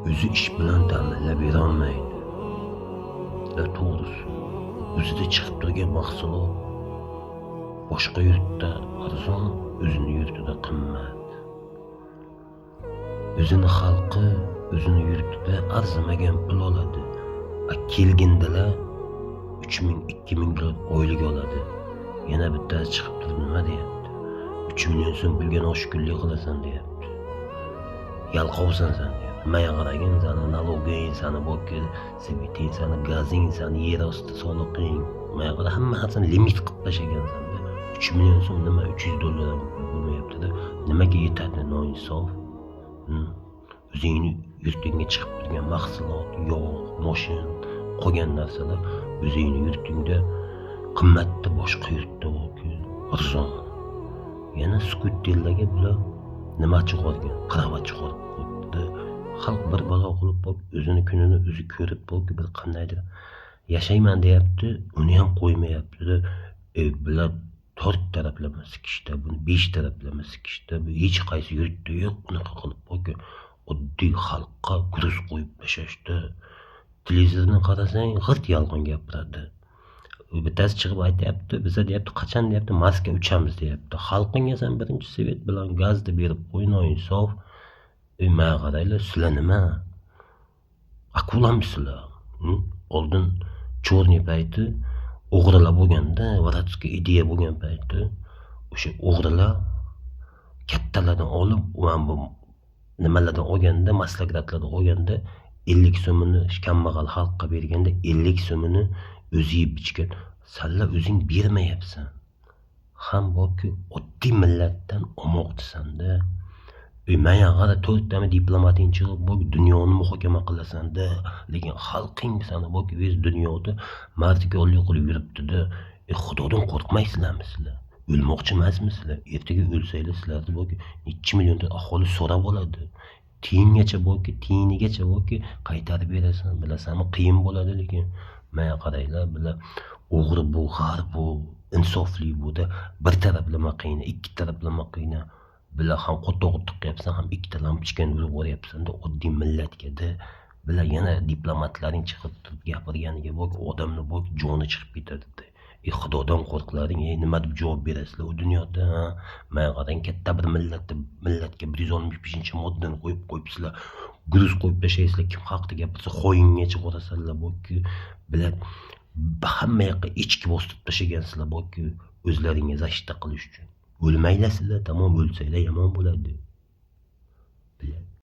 o'zi ish bilan ta'minlab berolmaydi. To'g'risi, o'zida chiqib turgan mahsulot boshqa yurtda arzon, o'zini yurtida qimmat. O'zini xalqi o'zini yurtida arzimagan pul oladi. Kelgindilar 3000-2000 dollar oylik oladi. Yana bittasi chiqib turib nima deyapti? 3 million so'm pulga oshkunlik qilasan deyapti. Yalqovsan sen deyapti. Maya qaragin, sani naloging, sani boki, sebiting, sani gazing, sani yer osti soliqing, maya qara hamma narsani limit qilib tashagansan. 3 million so'm nima 300 dollar bo'lmayapti-da. Nimaga yetadi noinsof? O'zingni yurtingga chiqib turgan mahsulot, yog', moshin, qolgan narsalar o'zingni yurtingda qimmatda, boshqa yurtda yoki arzon. Yana skuterlarga bular nima chiqargan? Qarovat chiqarib qo'yibdi. Xalq bir balo qilib o'zini kunini o'zi ko'rib bir qandaydir yashayman deyapti, uni ham qo'ymayapti. Bular 4 taraflama sikishda, buni 5 taraflama sikishda, bu hech qaysi yurtda yo'q. Unaqa qilib oddiy xalqqa gruz qo'yib tashashdi. Televizorni qarasang, g'irt yolg'on gapiradi. Bittasi chiqib aytyapti, biza deyapti, qachon deyapti, Marsga uchamiz deyapti. Xalqingga sen birinchi svet bilan gazni berib qo'y, noinsof. Manga qaranglar, sizlar nima? Akulamsizlar. Oldin cho'rniy payti o'g'rilar bo'lganda, varatskiy ideya bo'lgan payti, o'sha o'g'rilar kattalardan olib, bu nimalardan olganda, maslakatlardan olganda 50 so'mini kambag'al xalqqa berganda 50 so'mini o'zi yeb ichgan. Senlar o'zing bermayapsan. Ham borki, oddiy millatdan omoqdisan-da. Maya qara, 4 tami diplomating chiqib, dunyoni muhokama qilasan-da. Lekin xalqing sana borki, o'z dunyoda mardikorlik qilib yuribdi-da. Xudodan qo'rqmaysizlarmi sizlar? O'lmoqchi emasmisizlar? Ertaga o'lsanglar sizlarni borki, necha millionta aholi so'rab oladi. Tiyinigacha borki qaytarib berasan. Bilasanmi, qiyin bo'ladi, lekin maya qaranglar, bular o'g'ri bu, g'ar bu, insofli bu-da bir taraflama qiyna, ikki taraflama qiyna. Bular ham qo'toq qilyapsan, ham ikkita lampochkani urib yuboryapsan-da oddiy millatga-da. Bular yana diplomatlaring chiqib turib gapirganiga odamni joni chiqib ketadi-da. Xudodan qo'rqlaring, nima deb javob berasizlar u dunyoda? Men qarang, katta bir millatga 165-moddani qo'yibsizlar. Gruz qo'yib tashaysizlar, kim haqida gapirsa xoyingacha qo'rasanlar borki, bular hamma yoqqa echki bosib tashlagansizlar borki, o'zlaringiz zashta qilish uchun. O'lmaylasizlar, tamom, o'lsanglar yomon bo'ladi.